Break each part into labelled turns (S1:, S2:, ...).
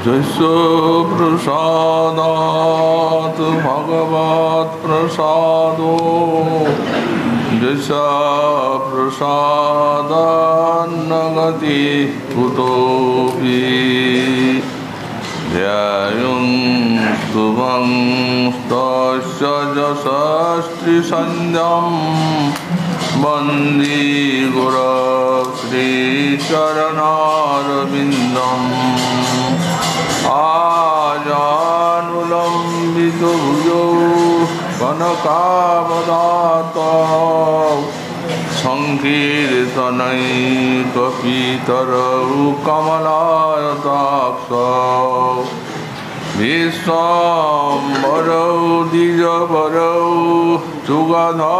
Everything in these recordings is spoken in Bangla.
S1: यस्य प्रसादात् भगवत् प्रसादो यस्य प्रसादान्न गति कुतोऽपि ध्यायं स्तुवं तस्य यशस्त्रिसन्ध्यं वन्दे गुरुश्रीचरणारविन्दम् आजानुलम्बितो भुजौ कनकावदातौ संकीर्तनैकपितरौ कमलायताक्षौ विश्वाम्बरौ द्विजवरौ जुगधर्मपालौ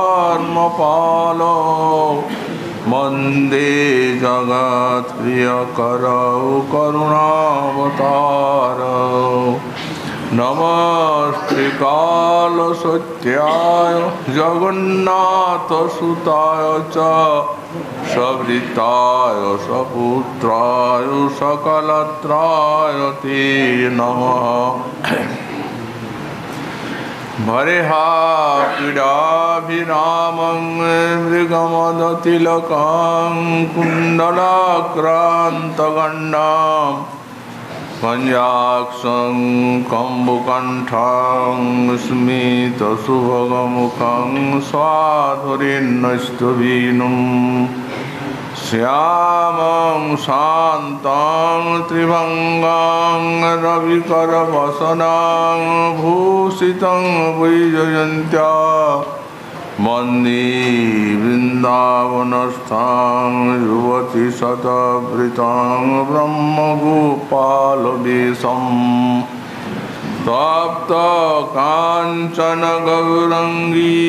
S1: वन्दे जगत्प्रियकरौ करुणावतारौ नमस्ते कालसत्याय जगन्नाथसुताय च सवृताय सपुत्राय सकलत्राय ते नमः भरेहा पीडाभिरामं मृगमदतिलकं कुण्डलाक्रान्तगण्डां पञ्जाक्षं कम्बुकण्ठं स्मितसुभगमुखं स्वाधुरीन्नस्तवीनुं श्यामं शान्तं त्रिभङ्गं रविकरवसनं भूषितं वैजयन्त्या वन्दे वृन्दावनस्थं युवतिशतवृतं ब्रह्मगोपालवेशम् तप्त काञ्चन गौरङ्गी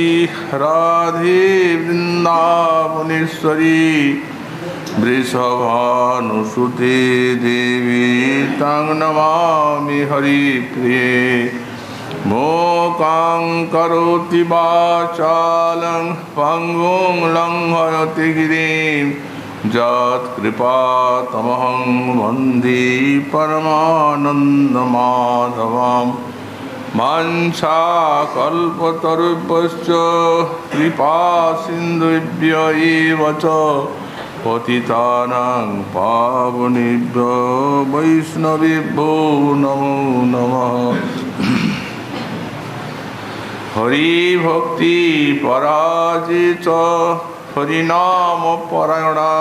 S1: राधे वृन्दावनेश्वरी वृषभानुसुते देवी तं नमामि हरिप्रिये मूकां करोति वाचालं पङ्गुं लङ्घयति गिरिं यत्कृपातमहं वन्दे परमानन्दमाधवम् वाञ्छाकल्पतरुभ्यश्च कृपासिन्धुभ्य एव च पतितानां पावनेभ्यो वैष्णवेभ्यो नमो नमः। हरिभक्ति पराजित हरिनाम परायणा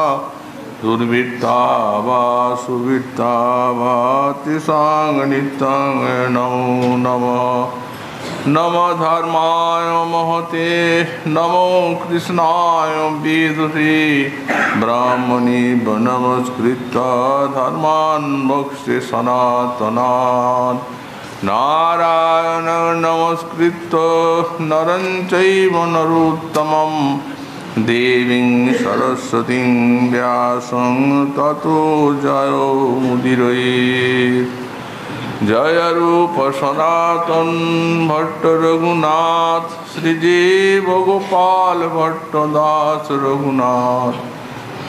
S1: दुर्वृत्ता वा सुवृत्ता वा तिसां नित्यं नमो नमः। नमो धर्माय महते नमो कृष्णाय विदुषे ब्राह्मणे नमस्कृत्य धर्मान् मोक्षे सनातनान् नारायण नमस्कृत्य नरं चैव नरोत्तमं देवीं सरस्वतीं व्यासं ततो जयो मुदीरयेत्। जय रूप सनातन भट्ट रघुनाथ श्रीजीव गोपाल भट्ट दास रघुनाथ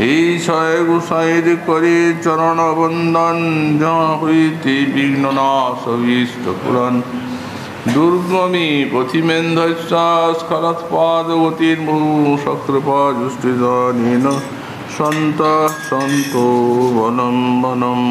S1: ईशय गुसाईर करे चरण बंदन जहाँते विघ्ननाश अभीष्ट पुरन दुर्गमी पथिमेन्धस्खलत्पादगतिर्मुहुः शक्रपाजुष्टिदानेन सन्त सन्तो वनं वनम्।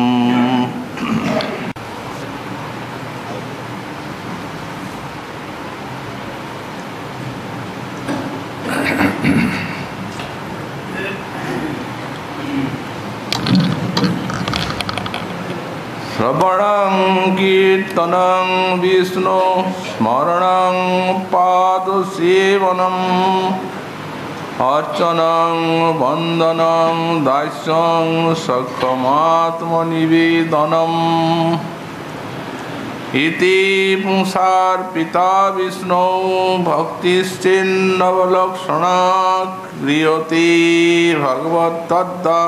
S1: श्रवणं कीर्तनं विष्णु स्मरणं पादसेवनम् अर्चनं वन्दनं दास्यं सखमात्मनिवेदनम् इति पुंसार्पिता विष्णु भक्तिश्चिन्नवलक्षणा क्रियते भगवत्तद्दा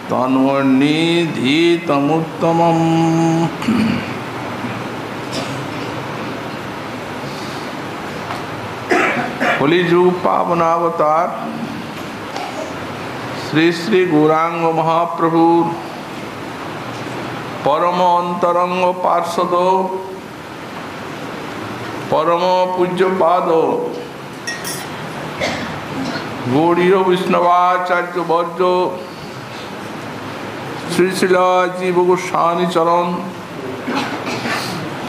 S1: तन्वन्निधितमुत्तमम्। कलिजुग पावनावतार श्री श्री गौरांग महाप्रभु परम अंतरंग पार्षद परम पूज्य पाद गौड़ीय वैष्णवाचार्य वर्य श्री श्रील जीव गोस्वामी चरण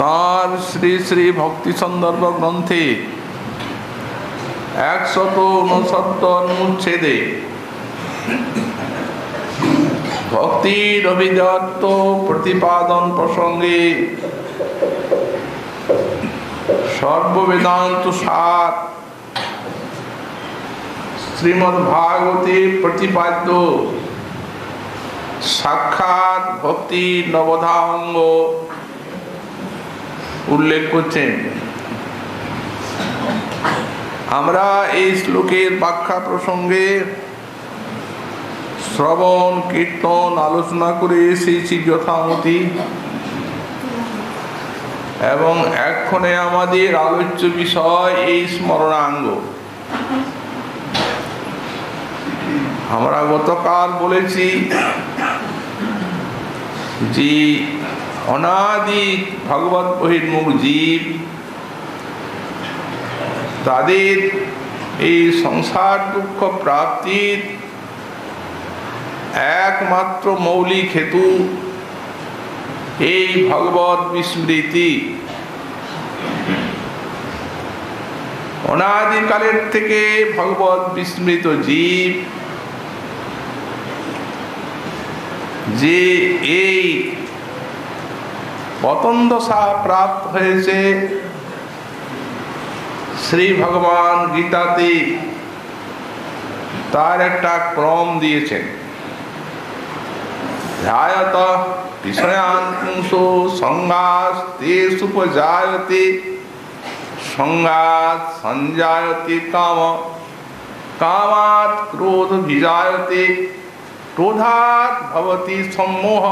S1: तार श्री श्री भक्ति सन्दर्भ ग्रंथे 169 अनुच्छेदे भक्तिर अभिजात प्रतिपादन प्रसंगे सर्ववेदांत सार श्रीमद्भागवते प्रतिपाद्य साक्षात भक्ति नवधांग उल्लेख करছেন। আমরা এই শ্লোকের ব্যাখ্যা প্রসঙ্গে শ্রবণ কীর্তন আলোচনা করে এসেছি যথামতি, এবং এক্ষণে আমাদের আলোচ্য বিষয় এই স্মরণাঙ্গ। আমরা গতকাল বলেছি যে অনাদি ভগবত বহির্মুখ জীব তাদের এই সংসার দুঃখ প্রাপ্তির একমাত্র মৌলিক হেতু এই ভগবত বিস্মৃতি। অনাদিকালের থেকে ভগবত বিস্মৃত জীব যে এই পতনদশা প্রাপ্ত হয়েছে, শ্রী ভগবান গীতাতে তার একটা ক্রম দিয়েছেন। ধ্যায়ত বিষয়ান পুংসো সঙ্গাস্তেষুপজায়তে সঙ্গাৎ সঞ্জায়তে কাম কামাৎ ক্রোধ বিজায়তে ক্রোধাৎ ভবতি সম্মোহ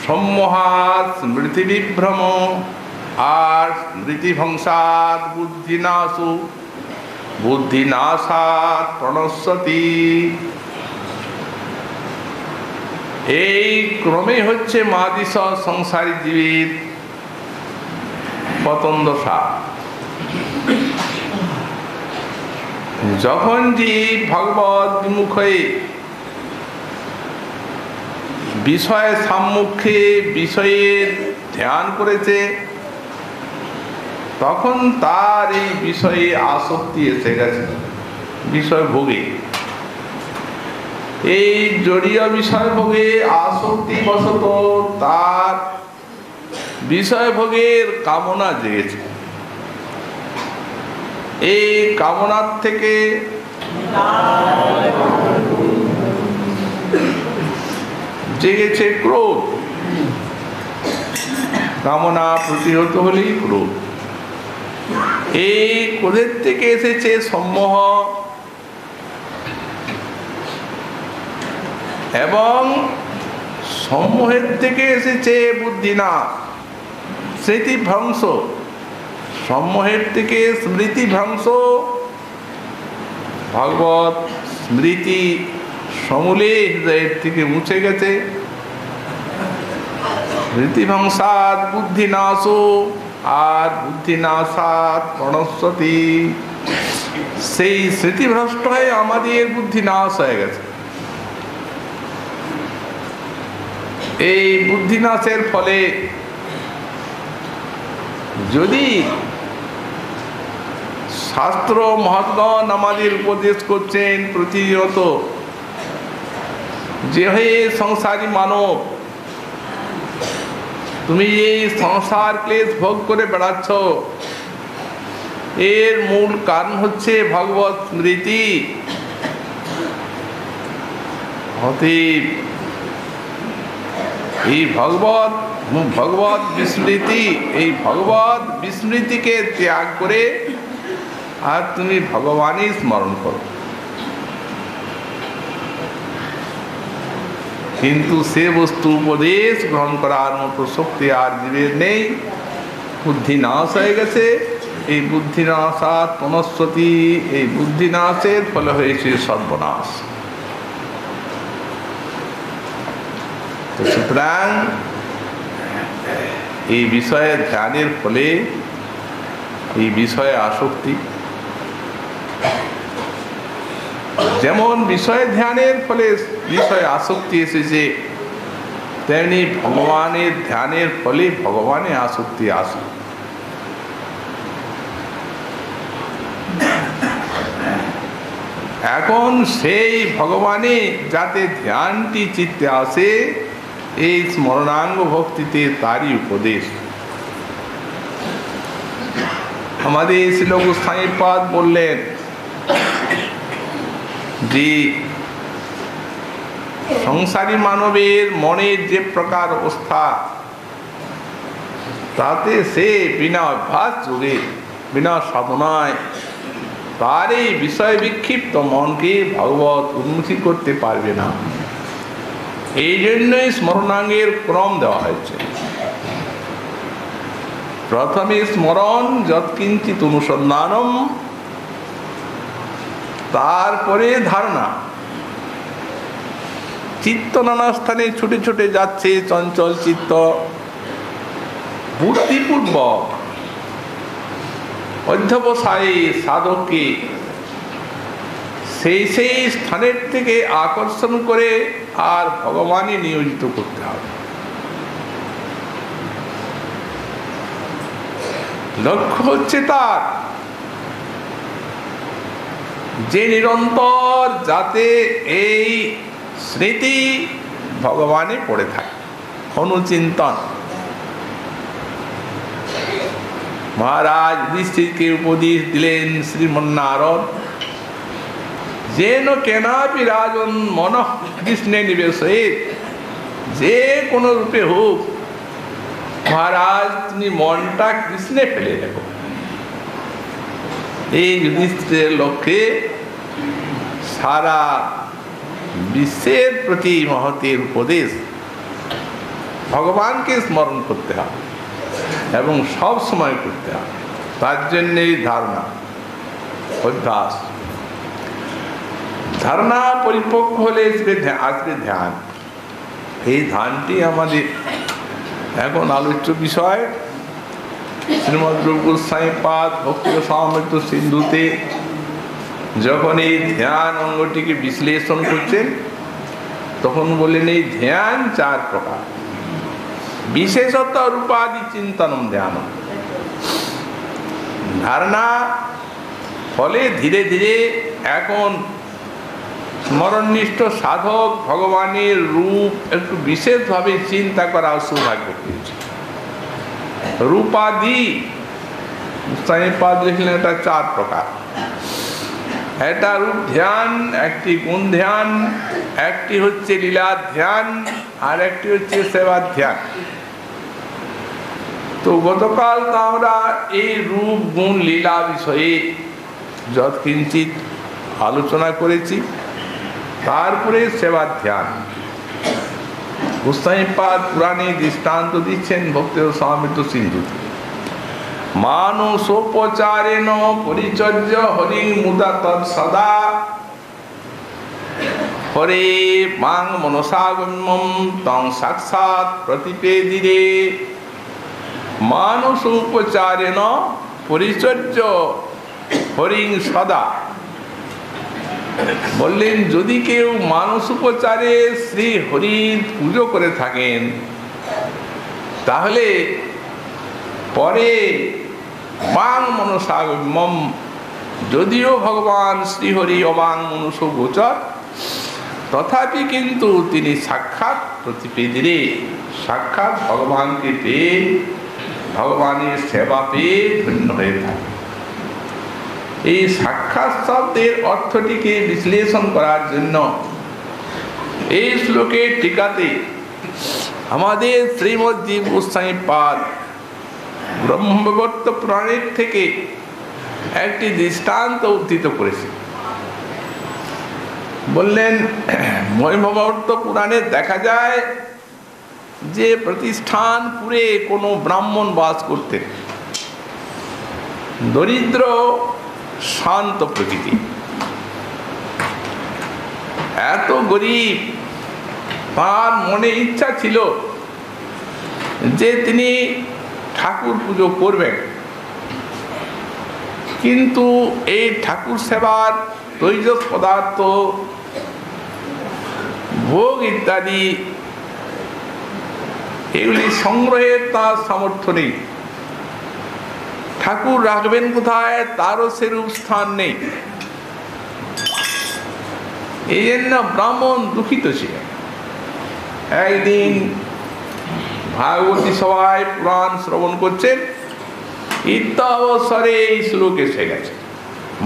S1: সম্মোহাৎ স্মৃতি বিভ্রম আর স্মৃতিভংসাৎ বুদ্ধিনাশু বুদ্ধিনাশাৎ প্রণশ্যতি। এই ক্রমে হচ্ছে মাদিশ সংসারী জীবের পতনদশা। যখন জীব ভগবত বিমুখ হয়ে বিষয় সম্মুখে বিষয়ের ধ্যান করেছে, তখন তার এই বিষয়ে আসক্তি এসে গেছে, বিষয় ভোগে। এই জড়ীয় বিষয় ভোগে আসক্তি বশত তার বিষয় ভোগের কামনা জেগেছে। এই কামনার থেকে জেগেছে ক্রোধ। কামনা প্রতিহত হলেই ক্রোধ। এই ক্রোধের থেকে এসেছে সম্মোহ, এবং সম্মোহের থেকে এসেছে বুদ্ধিনাশ, স্মৃতিভ্রংশ। সম্মোহের থেকে স্মৃতিভ্রংশ, ভগবত স্মৃতি সমূলে হৃদয়ের থেকে মুছে গেছে। স্মৃতিভংসাৎ বুদ্ধিনাশ, আর বুদ্ধিনাশাৎ প্রণশ্যতি। সেই স্মৃতিভ্রষ্ট হয়ে আমাদের বুদ্ধিনাশ হয়ে গেছে। এই বুদ্ধিনাশের ফলে যদি শাস্ত্র মহাত্মগণ আমাদের উপদেশ করছেন প্রতিনিয়ত যে হে সংসারী মানব, তুমি এই সংসার ক্লেশ ভোগ করে বেড়াচ্ছ, এর মূল কারণ হচ্ছে ভগবত স্মৃতি। অতএব এই ভগবত বিস্মৃতি, এই ভগবত বিস্মৃতিকে ত্যাগ করে আর তুমি ভগবানই স্মরণ করো। কিন্তু সে বস্তু উপদেশ গ্রহণ করার মতো শক্তি আর জীবের নেই। বুদ্ধি নাশ হয়ে গেছে। এই বুদ্ধি নাশাৎ প্রণশ্যতি, এই বুদ্ধি নাশের ফলে হয়েছে সর্বনাশ। সুতরাং এই বিষয়ে ধ্যানের ফলে এই বিষয়ে আসক্তি, যেমন বিষয়ে ধ্যানের ফলে বিষয়ে আসক্তি এসেছে, তেমনি ভগবানের ধ্যানের ফলে ভগবানে আসক্তি আসে। এখন সেই ভগবানে যাতে ধ্যানটি চিত্তে আসে, এই স্মরণাঙ্গ ভক্তিতে তারই উপদেশ। আমাদের শ্রীল গোস্বামীপাদ বললেন যে সংসারী মানবের মনের যে প্রকার অবস্থা, তাতে সে বিনা অভ্যাস যোগে, বিনা সাধনায় তার এই বিষয় বিক্ষিপ্ত মনকে ভগবত উন্মুখী করতে পারবে না। এই জন্যই স্মরণাঙ্গের ক্রম দেওয়া হয়েছে। প্রথমে স্মরণ, যৎকিঞ্চিৎ অনুসন্ধানম, তারপরে ধারণা। চিত্ত নানা স্থানে ছুটে ছুটে যাচ্ছে, চঞ্চল চিত্ত, বুদ্ধিপূর্বক অধ্যবসায়ী সাধককে সেই সেই স্থানের থেকে আকর্ষণ করে আর ভগবানে নিয়োজিত করতে হবে। লক্ষ্য হচ্ছে তার যে নিরন্তর যাতে এই স্মৃতি ভগবানে পড়ে থাকে, অনুচিন্তন। মহারাজ যুধিষ্ঠিরকে উপদেশ দিলেন শ্রীমন্নারায়ণ, যেন কেনাপি রাজন মনঃ কৃষ্ণে নিবেশয়েৎ, যে কোনো রূপে হোক মহারাজ তুমি মনটা কৃষ্ণে ফেলে দেখো। এই যুধিষ্ঠিরের লক্ষ্যে সারা বিশ্বের প্রতি মহতের উপদেশ, ভগবানকে স্মরণ করতে হবে এবং সব সময় করতে হবে। তার জন্যই ধারণা, অভ্যাস। ধারণা পরিপক্ক হলে আসবে ধ্যান। এই ধ্যানটি আমাদের এখন আলোচ্য বিষয়। শ্রীমদ্ রূপ গোস্বামীপাদ ভক্তি রসামৃত সিন্ধুতে যখন এই ধ্যান অঙ্গটিকে বিশ্লেষণ করছেন, তখন বললেন এই ধ্যান 4 প্রকার। বিশেষত রূপাদি চিন্তনম ধ্যান। ধারণা ফলে ধীরে ধীরে এখন স্মরণনিষ্ঠ সাধক ভগবানের রূপ একটু বিশেষভাবে চিন্তা করা সৌভাগ্য পেয়েছে। রূপাদি গোস্বামীপাদ লিখলেন এটা 4 প্রকার। একটা রূপ ধ্যান, একটি গুণ ধ্যান, একটি হচ্ছে লীলা ধ্যান, আর একটি হচ্ছে সেবা ধ্যান। তো গতকাল তো আমরা এই রূপ গুণ লীলা বিষয়ে যৎকিঞ্চিৎ আলোচনা করেছি। তারপরে সেবা ধ্যান। গোস্বামীপাদ পুরাণে দৃষ্টান্ত দিচ্ছেন ভক্তি রসামৃত সিন্ধুতে। মানসোপচারেণ পরিচর্য হরি মুদা তৎ সদা, হরে মাং মনসাগম্যম তং সাক্ষাৎ প্রতিপেদিরে। মানসোপচারেণ পরিচর্য হরিং সদা। বললেন যদি কেউ মানস উপচারে শ্রী হরির পুজো করে থাকেন, তাহলে পরে বাং মনসাগম্যম, যদিও ভগবান শ্রীহরি অবাং মনুষ্য গোচর, তথাপি কিন্তু তিনি সাক্ষাৎ প্রতিপেদিরে, সাক্ষাৎ ভগবানকে পেয়ে ভগবানের সেবা পেয়ে ধন্য হয়ে থাকে। এই সাক্ষাৎ শব্দের অর্থটিকে বিশ্লেষণ করার জন্য এই শ্লোকের টিকাতে আমাদের শ্রীমদ্ জীব গোস্বামীপাদ ব্রহ্মবৈবর্ত পুরাণের থেকে একটি দৃষ্টান্ত উদ্ধৃত করেছে। বললেন ব্রহ্মবৈবর্ত পুরাণে দেখা যায় যে প্রতিষ্ঠানপুরে কোনো ব্রাহ্মণ বাস করতেন, দরিদ্র শান্ত প্রকৃতি, এত গরিব। তার মনে ইচ্ছা ছিল যে তিনি ঠাকুর পুজো করবেন, কিন্তু এই ঠাকুর সেবার তৈজ পদার্থ, ভোগ ইত্যাদি এগুলি সংগ্রহের তার সামর্থ্য নেই। ঠাকুর রাখবেন কোথায় তারও সেরূপ স্থান নেই। এই জন্য ব্রাহ্মণ দুঃখিত ছিলেন। একদিন ভাগবতী সভায় পুরাণ শ্রবণ করছেন, ইত্যাবসরে এই শ্লোক এসে গেছে,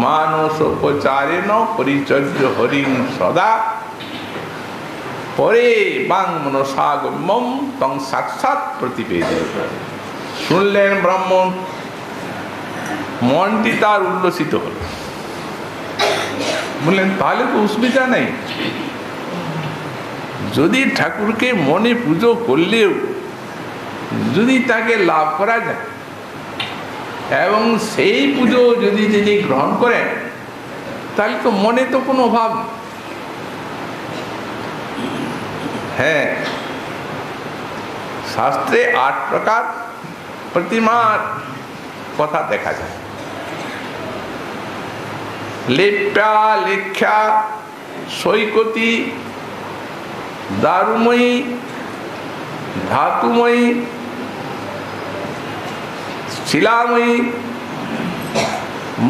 S1: মানসোপচারেণ পরিচর্য হরিং সদা পরে বাং মনসাগম্যম তং সাক্ষাৎ প্রতিপেদে। শুনলেন ব্রাহ্মণ, মনটি তার উল্লসিত হল। বললেন তাহলে তো অসুবিধা নেই, যদি ঠাকুরকে মনে পুজো করলেও যদি তাকে লাভ করা যায় এবং সেই পুজো যদি তিনি গ্রহণ করেন, তাহলে তো মনে তো কোনো অভাব নেই। হ্যাঁ, শাস্ত্রে 8 প্রকার প্রতিমার কথা দেখা যায়। লেপ্যা, লেখ্যা, সৈকতি, দারুময়ী, ধাতুময়ী, শিলাময়ী,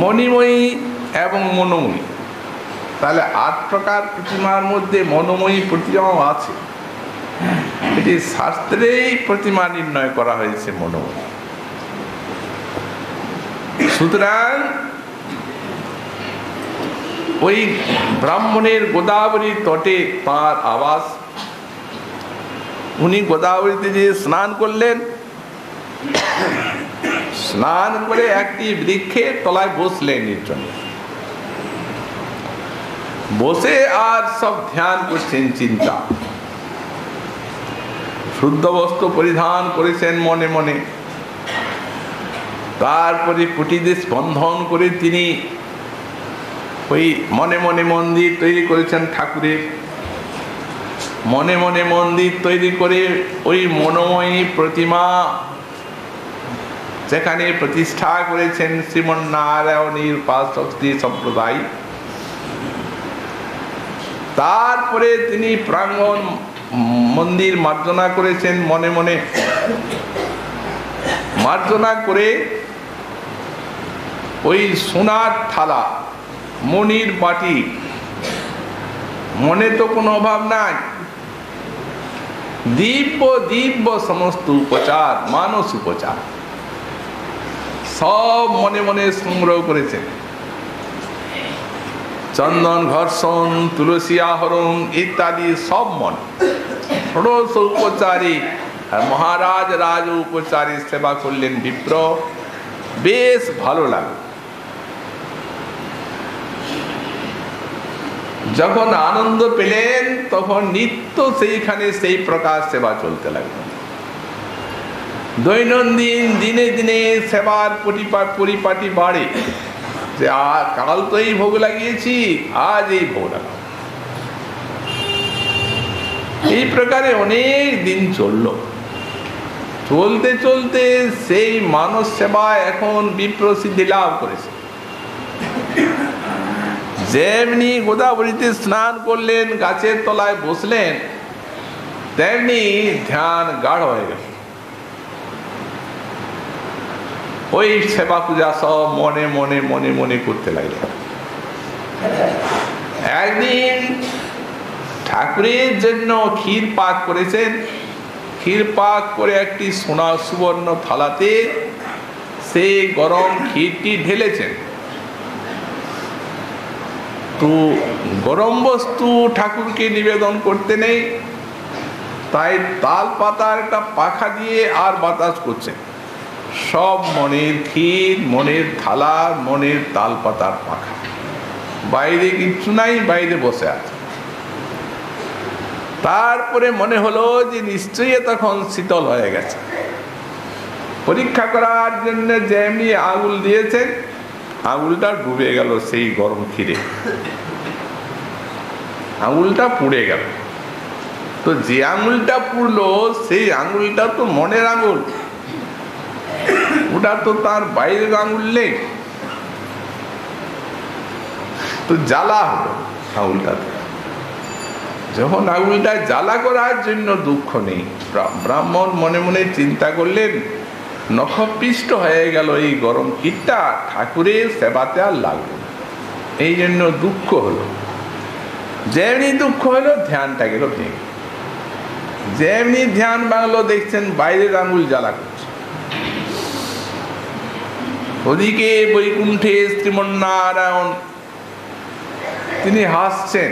S1: মণিময়ী এবং মনোময়ী। তাহলে 8 প্রকার প্রতিমার মধ্যে মনোময়ী প্রতিমাও আছে। এটি শাস্ত্রেই প্রতিমা নির্ণয় করা হয়েছে মনোময়ী। সুতরাং ওই ব্রাহ্মণের গোদাবরী তটে তাঁর আবাস। উনি গোদাবরীতে যে স্নান করলেন, স্নান করে একটি বৃক্ষের তলায় বসলেন নির্জনে। বসে আর সব ধ্যান করছেন, চিন্তা। শুদ্ধ বস্ত্র পরিধান করেছেন মনে মনে। তারপরে কুটিতে স্পন্দন করে তিনি ওই মনে মনে মন্দির তৈরি করেছেন ঠাকুরের। মনে মনে মন্দির তৈরি করে ওই মনোময়ী প্রতিমা যেখানে প্রতিষ্ঠা করেছেন শ্রীমন্নারায়ণীর উপাসক সম্প্রদায়। তারপরে তিনি প্রাঙ্গণ মন্দির মার্জনা করেছেন মনে মনে। মার্জনা করে ওই সোনার থালা, মণির বাটি, মনে তো কোনো অভাব নাই, দিব্য দিব্য সমস্ত উপচার, মানস উপচার সব মনে মনে সংগ্রহ করেছেন। চন্দন ঘর্ষণ, তুলসী আহরণ ইত্যাদি সব মন ষোড়শ উপচারী আর মহারাজ রাজ উপচারী সেবা করলেন বিপ্র। বেশ ভালো লাগে। যখন আনন্দ পেলেন তখন নিত্য সেইখানে সেই প্রকার সেবা চলতে লাগলো। দৈনন্দিন দিনে দিনে সেবার পরিপাটি বাড়ে, যে কাল তো এই ভোগ লাগিয়েছি, আজ এই ভোগ লাগাবো। এই প্রকারে অনেক দিন চলল। চলতে চলতে সেই মানস সেবা এখন বিপ্রসিদ্ধি লাভ করেছে। যেমনি গোদাবরীতে স্নান করলেন, গাছের তলায় বসলেন, তেমনি ধ্যান গাঢ় হয়ে গেল। ওই সেবা পূজা সব মনে মনে মনে মনে করতে লাগলেন। একদিন ঠাকুরের জন্য ক্ষীর পাক করেছেন। ক্ষীর পাক করে একটি সোনা সুবর্ণ থালাতে সেই গরম ক্ষীরটি ঢেলেছেন। তো গরম বস্তু ঠাকুরকে নিবেদন করতে নেই, তাই তাল পাতার একটা পাখা দিয়ে আর বাতাস করছেন। সব মনের ক্ষীর, মনের থালা, মনের তাল পাতার পাখা, বাইরে কিচ্ছু নাই, বাইরে বসে আছে। তারপরে মনে হলো যে নিশ্চয়ই তখন শীতল হয়ে গেছে। পরীক্ষা করার জন্য যেমনি আঙুল দিয়েছেন, আঙুলটা ডুবে গেল সেই গরম ক্ষীরে, আঙুলটা পুড়ে গেল। তো যে আঙুলটা পুড়লো সেই আঙুলটা তো মনের আঙুল, ওটা তো তার বাইরের আঙুল নেই। তো জ্বালা হলো আঙুলটাতে। যখন আঙুলটা জ্বালা করার জন্য দুঃখ নেই, ব্রাহ্মণ মনে মনে চিন্তা করলেন নখপিষ্ট হয়ে গেল এই গরম কীটটা, ঠাকুরের সেবাতে আর লাগলো না, এই জন্য দুঃখ হলো। যেমনি দুঃখ হলো ধ্যানটা গেল ভেঙে। যেমনি ধ্যান ভাঙলো দেখছেন বাইরের আঙুল জ্বালা করছে। ওদিকে বৈকুণ্ঠে শ্রীমন্নারায়ণ তিনি হাসছেন।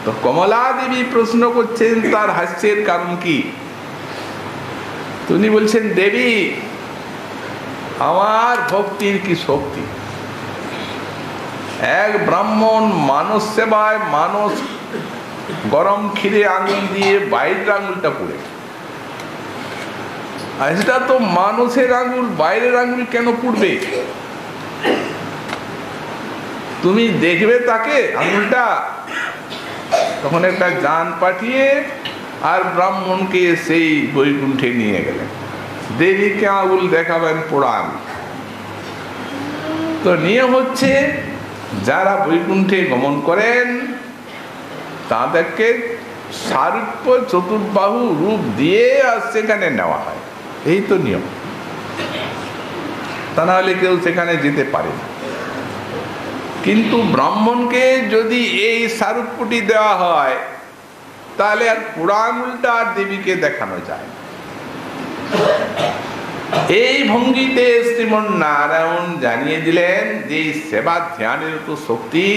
S1: তো কমলা দেবী প্রশ্ন করছেন তার হাস্যের কারণ কি। তিনি বলছেন, দেবী আমার ভক্তির কি শক্তি। এক ব্রাহ্মণ মানস সেবায় মানুষ গরম ক্ষীরে আঙুল দিয়ে বাইরের আঙুলটা পুড়ে, আর সেটা তো মানুষের আঙুল, বাইরের আঙুল কেন পুড়বে। তুমি দেখবে তাকে আঙুলটা। তখন একটা যান পাঠিয়ে আর ব্রাহ্মণকে সেই বৈকুণ্ঠে নিয়ে গেলেন। দেবীকে আঙুল দেখাবেন পোড়া আঙুল। তো নিয়ে হচ্ছে যারা বৈকুণ্ঠে গমন করেন তাদেরকে সারূপ্য চতুর্বাহু রূপ দিয়ে আর সেখানে নেওয়া হয়, এই তো নিয়ম। তা নাহলে কেউ সেখানে যেতে পারে না। কিন্তু ব্রাহ্মণকে যদি এই সারূপ্যটি দেওয়া হয় তাহলে আর পোড়া আঙুলটা আর দেবীকে দেখানো যায়। এই ভঙ্গিতে শ্রীমন্নারায়ণ জানিয়ে দিলেন যে সেবা ধ্যানের তো শক্তি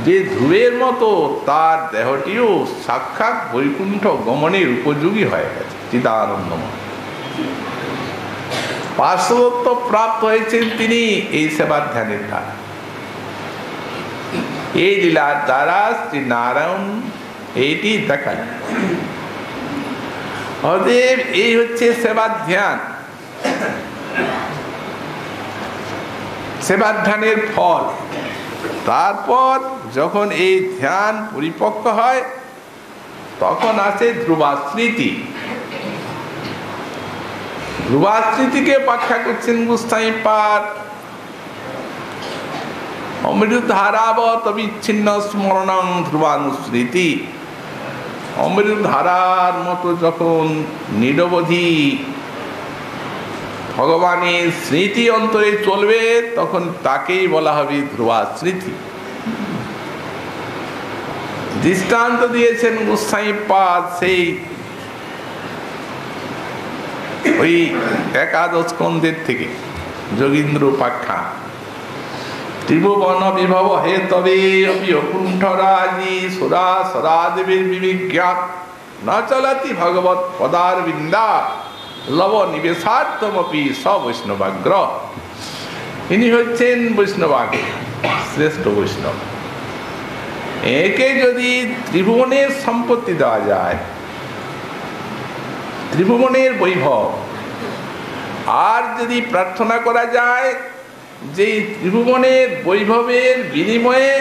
S1: যে ধ্রুবের মতো, তার দেহটিও সাক্ষাৎ বৈকুণ্ঠ গমনের উপযোগী হয়ে গেছে, চিদানন্দময় পার্শ্বত্ব প্রাপ্ত হয়েছেন তিনি এই সেবা ধ্যানের দ্বারা। এই লীলার দ্বারা শ্রী নারায়ণ এইটি দেখায়। অতএব এই হচ্ছে সেবা ধ্যান। সেবা ধ্যানের ফল। তারপর যখন এই ধ্যান পরিপক্ক হয় তখন আসে ধ্রুবাস্মৃতি। ধ্রুবাস্মৃতিকে ব্যাখ্যা করছেন গোস্বামীপাদ। অমৃত ধারাবত বিচ্ছিন্ন স্মরণং ধ্রুবানুস্মৃতি। অমৃত ধারার মতো যখন নিরবধি ভগবানের স্মৃতি অন্তরে চলবে তখন তাকেই বলা হবে ধ্রুবাস্মৃতি। দৃষ্টান্ত দিয়েছেন গোস্বামীপাদ সেই ওই একাদশ স্কন্ধের থেকে, যোগীন্দ্র উপাখ্যান। ত্রিভুবন বিভব হে তবে অপি অকুণ্ঠরাজি সুরা সদাদেবীর বিবিজ্ঞাত না চলতি ভগবত পদার বিন্দা লব নিবেশার্থমপি সবৈষ্ণবাগ্র। ইনি হচ্ছেন বৈষ্ণবাগ্র, শ্রেষ্ঠ বৈষ্ণব। একে যদি ত্রিভুবনের সম্পত্তি দেওয়া যায়, ত্রিভুবনের বৈভব, আর যদি প্রার্থনা করা যায় যে ত্রিভুবনের বৈভবের বিনিময়ে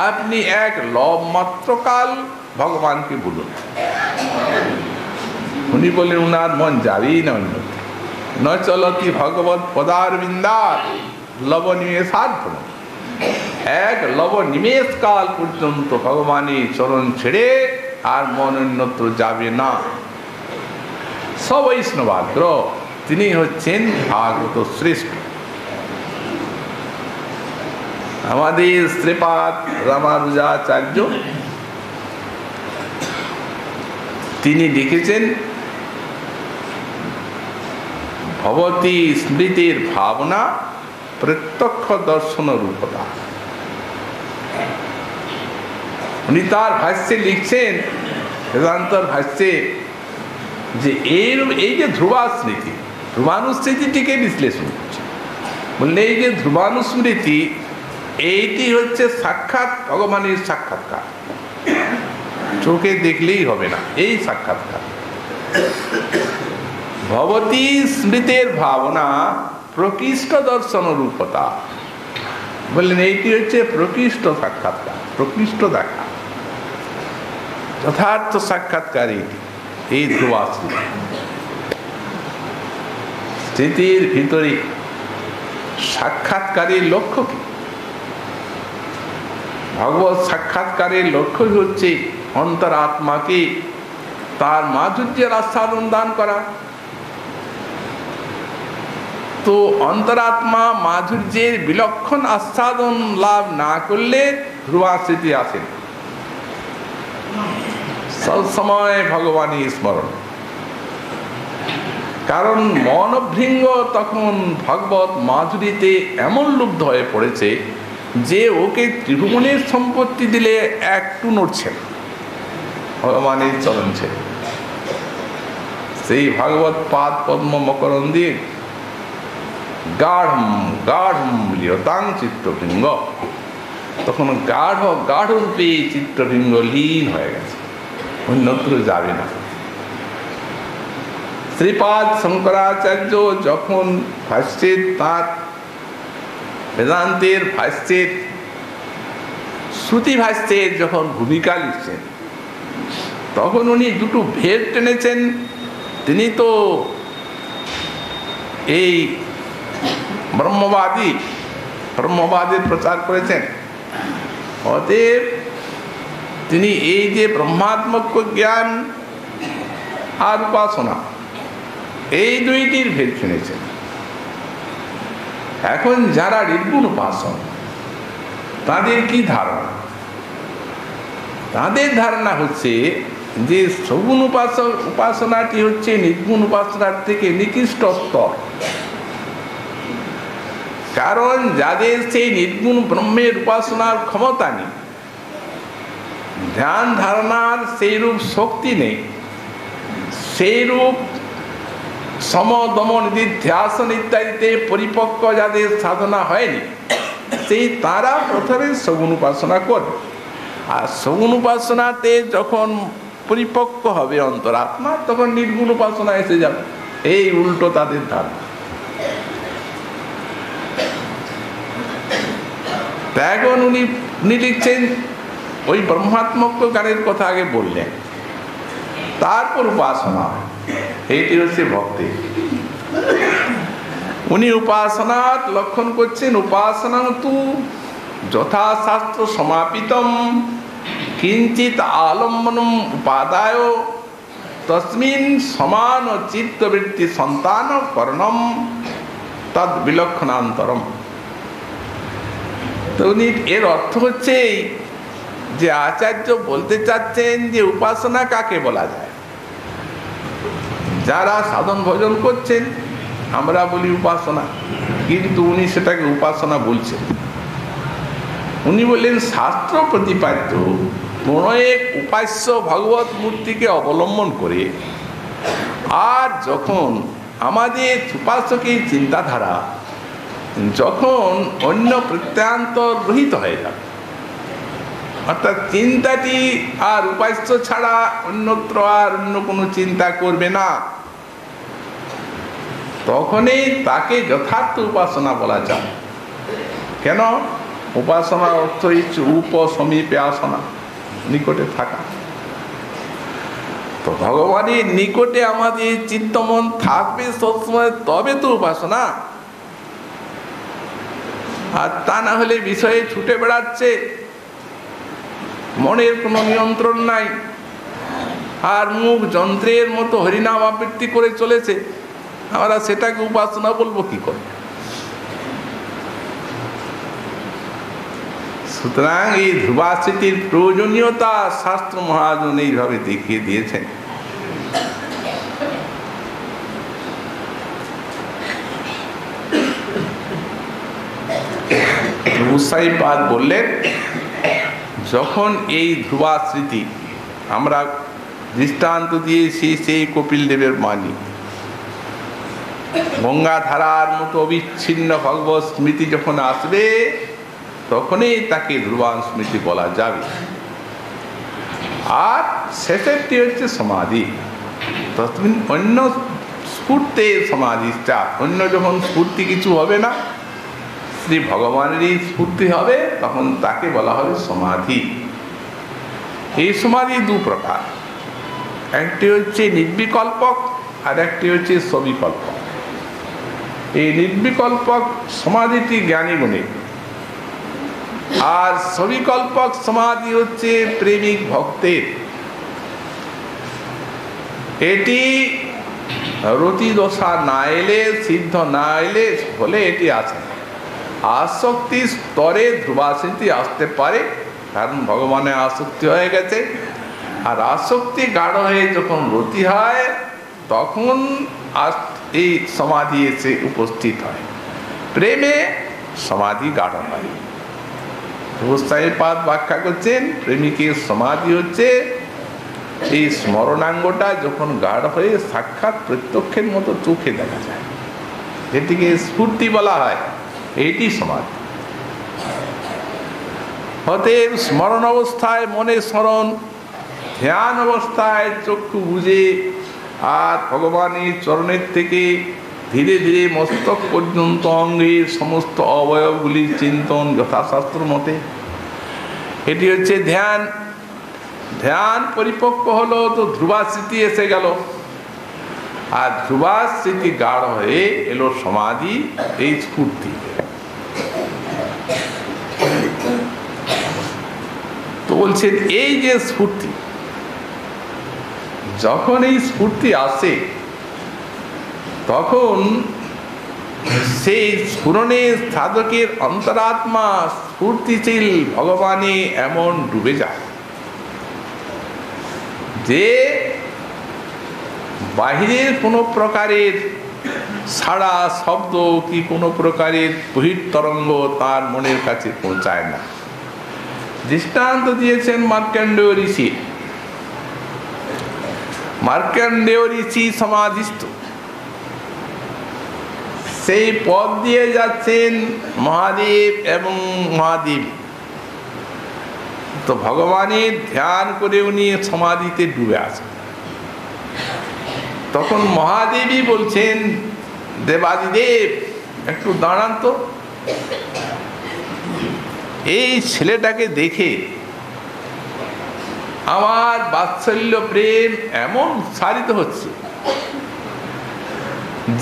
S1: আপনি এক লব মাত্র কাল ভগবানকে বলুন, উনি বলেন উনার মন যাবেই না অন্য। ন চলতি ভগবত পদার বিন্দার লব নিমেষার্থ। এক লব নিমেষ কাল পর্যন্ত ভগবানের চরণ ছেড়ে আর মন অন্যত্র যাবে না। সবৈষ্ণবাগ্র, তিনি হচ্ছেন ভাগবত শ্রেষ্ঠ। আমাদের শ্রীপাদ রামানুজাচার্য তিনি লিখেছেন ভবতী স্মৃতির ভাবনা প্রত্যক্ষ দর্শন রূপতা। উনি তার ভাষ্যে লিখছেন, বেদান্তর ভাষ্যে, যে এই যে ধ্রুবাস্মৃতি, ধ্রুবানুস্মৃতিটিকে বিশ্লেষণ করছে। বললে এই যে ধ্রুবানুস্মৃতি, এইটি হচ্ছে সাক্ষাৎ ভগবানের সাক্ষাৎকার। চোখে দেখলেই হবে না, এই সাক্ষাৎকার। ভবতী স্মৃতির ভাবনা প্রকৃষ্ট দর্শন রূপতা। বললেন এইটি হচ্ছে প্রকৃষ্ট সাক্ষাৎকার, প্রকৃষ্ট দেখা। যথার্থ সাক্ষাৎকারী এই ধ্রুবা স্মৃতি। স্মৃতির ভিতরে সাক্ষাৎকারের লক্ষ্য কি? ভগবত সাক্ষাৎকারের লক্ষ্য হচ্ছে অন্তরাত্মাকে তার মাধুর্যের আস্বাদন দান করা। তো অন্তরাত্মা মাধুর্যের বিলক্ষণ আস্বাদন লাভ না করলে ধ্রুবা স্মৃতি আসে না। সবসময় ভগবানই স্মরণ, কারণ মনভৃঙ্গ তখন ভগবত মাধুরীতে এমন লুব্ধ হয়ে পড়েছে যে ওকে ত্রিভুবনের সম্পত্তি দিলে একটু নড়ছে না, ভগবানের চরণ ছেড়ে। সেই ভগবত পাদ পদ্ম মকরন্দে গাঢ় গাঢ় লিয়তাং চিত্তভৃঙ্গ, তখন গাঢ় গাঢ় রূপে চিত্তভৃঙ্গ লীন হয়ে গেছে, অন্যত্র যাবে না। শ্রীপাদ শঙ্করাচার্য যখন ভাষ্যের তাঁর বেদান্তের ভাষ্যের শ্রুতি ভাষ্যের যখন ভূমিকা লিখছেন, তখন উনি দুটো ভেদ টেনেছেন। তিনি তো এই ব্রহ্মবাদের প্রচার করেছেন। অতএব তিনি এই যে ব্রহ্মাত্মক জ্ঞান আর উপাসনা, এই দুইটির ভেদ শুনেছেন। এখন যারা নির্গুণ উপাসক, তাদের কি ধারণা? তাদের ধারণা হচ্ছে যে সগুণ উপাসনাটি হচ্ছে নির্গুণ উপাসনার থেকে নিকৃষ্ট স্তর। কারণ যাদের সেই নির্গুণ ব্রহ্মের উপাসনার ক্ষমতা নেই, ধ্যান ধারণার সেই রূপ শক্তি নেই, সেই রূপ সম দম নিধিধ্যাসন ইত্যাদিতে পরিপক্ক যাদের সাধনা হয়নি, সেই তারা প্রথমে সগুণ উপাসনা করবে। আর সগুণ উপাসনাতে যখন পরিপক্ক হবে অন্তরাত্মা, তখন নির্গুণ উপাসনা এসে যাবে। এই উল্টো তাদের ধারণা। এখন উনি লিখছেন, ওই ব্রহ্মাত্মক জ্ঞানের কথা আগে বললেন, তারপর উপাসনা, এইটি হচ্ছে ভক্তি। উনি উপাসনার লক্ষণ করছেন, উপাসনা তু যথাশাস্ত্র সমাপিতম কিঞ্চিত আলম্বনম উপাদায় তস্মিন সমান চিত্তবৃত্তি সন্তান করণম তদ বিলক্ষণান্তরম। তো উনি এর অর্থ হচ্ছে যে আচার্য বলতে চাচ্ছেন যে উপাসনা কাকে বলা যায়। যারা সাধন ভজন করছেন আমরা বলি উপাসনা, কিন্তু উনি সেটাকে উপাসনা বলছেন। উনি বললেন শাস্ত্র প্রতিপাদ্য কোন এক উপাস্য ভগবত মূর্তিকে অবলম্বন করে, আর যখন আমাদের উপাসকের চিন্তাধারা যখন অন্য প্রত্যয়ান্তর রহিত হয়ে যাবে, অর্থাৎ চিন্তাটি আর উপাস্য ছাড়া অন্যত্র আর অন্য কোনো চিন্তা করবে না, তখনই তাকে যথার্থ উপাসনা বলা যায়। কেন? উপাসনার অর্থ হচ্ছে উপসমীপে আসনা, নিকটে থাকা। তো ভগবানের নিকটে আমাদের চিত্তমন থাকবে সবসময়, তবে তো উপাসনা। আর তা না হলে বিষয়ে ছুটে বেড়াচ্ছে, মনের কোনো নিয়ন্ত্রণ নাই, আর মুখ যন্ত্রের মতো হরিনাম আবৃত্তি করে চলেছে, আমরা সেটাকে উপাসনা বলবো কি করে? সুতরাং এই ধ্রুবা স্মৃতির প্রয়োজনীয়তা শাস্ত্র মহাজন এইভাবে দেখিয়ে দিয়েছেন। মুসাইপাদ বললেন, যখন এই ধ্রুবা স্মৃতি আমরা দৃষ্টান্ত দিয়েছি সেই কপিল দেবের বাণী, গঙ্গাধারার মতো অবিচ্ছিন্ন ভগবত স্মৃতি যখন আসবে, তখনই তাকে ধ্রুবা স্মৃতি বলা যাবে। আর শেষেরটি হচ্ছে সমাধি। তখন অন্য স্ফূর্তে সমাধিটা, অন্য যখন স্ফূর্তি কিছু হবে না, শ্রী ভগবানেরই স্ফূর্তি হবে, তখন তাকে বলা হবে সমাধি। এই সমাধি দু প্রকার, একটি হচ্ছে নির্বিকল্পক আর একটি হচ্ছে সবিকল্পক। এই নির্বিকল্পক সমাধিটি জ্ঞানী গুণে, আর সবিকল্পক সমাধি হচ্ছে প্রেমিক ভক্তের। এটি রতি দশা না এলে, সিদ্ধ না এলে হলে এটি আসে না। আসক্তি স্তরে ধ্রুবাসিতি আসতে পারে, কারণ ভগবানে আসক্তি হয়ে গেছে। আর আসক্তি গাঢ় হয়ে যখন রতি হয় তখন এই সমাধি এসে উপস্থিত হয়, প্রেমে সমাধি গাঢ় হয়। পাদ ব্যাখ্যা করছেন প্রেমিকের সমাধি হচ্ছে এই স্মরণাঙ্গটা যখন গাঢ় হয়ে সাক্ষাৎ প্রত্যক্ষের মতো চোখে দেখা যায়, যেটিকে স্ফূর্তি বলা হয়, এইটি সমাধি। অতএব স্মরণ অবস্থায় মনে স্মরণ, ধ্যান অবস্থায় চক্ষু বুঝে, আর ভগবানের চরণের থেকে ধীরে ধীরে মস্তক পর্যন্ত অঙ্গের সমস্ত অবয়বগুলির চিন্তন যথাশাস্ত্র মতে, এটি হচ্ছে ধ্যান। ধ্যান পরিপক্ক হলো তো ধ্রুবাস্মৃতি এসে গেল, আর ধ্রুবাস্মৃতি গাঢ় হয়ে এলো সমাধি, এই স্ফূর্তি। তো বলছেন এই যে স্ফূর্তি, যখন এই স্ফূর্তি আসে তখন সেই স্ফুরণে সাধকের অন্তরাত্মা স্ফূর্তিশীল ভগবানে এমন ডুবে যায় যে বাহিরের কোনো প্রকারের সাড়া শব্দ কি কোনো প্রকারের বহির্তরঙ্গ তার মনের কাছে পৌঁছায় না। দৃষ্টান্ত দিয়েছেন মার্কণ্ডেয় ঋষি। মার্কণ্ডেয় ঋষি সমাধিস্থ, সেই পথ দিয়ে যাচ্ছেন মহাদেব এবং মহাদেবী। তো ভগবানের ধ্যান করে উনি সমাধিতে ডুবে আসেন। তখন মহাদেবী বলছেন, দেবাদিদেব একটু দাঁড়ান তো, এই ছেলেটাকে দেখে আমার বাৎসল্য প্রেম এমন উৎসারিত হচ্ছে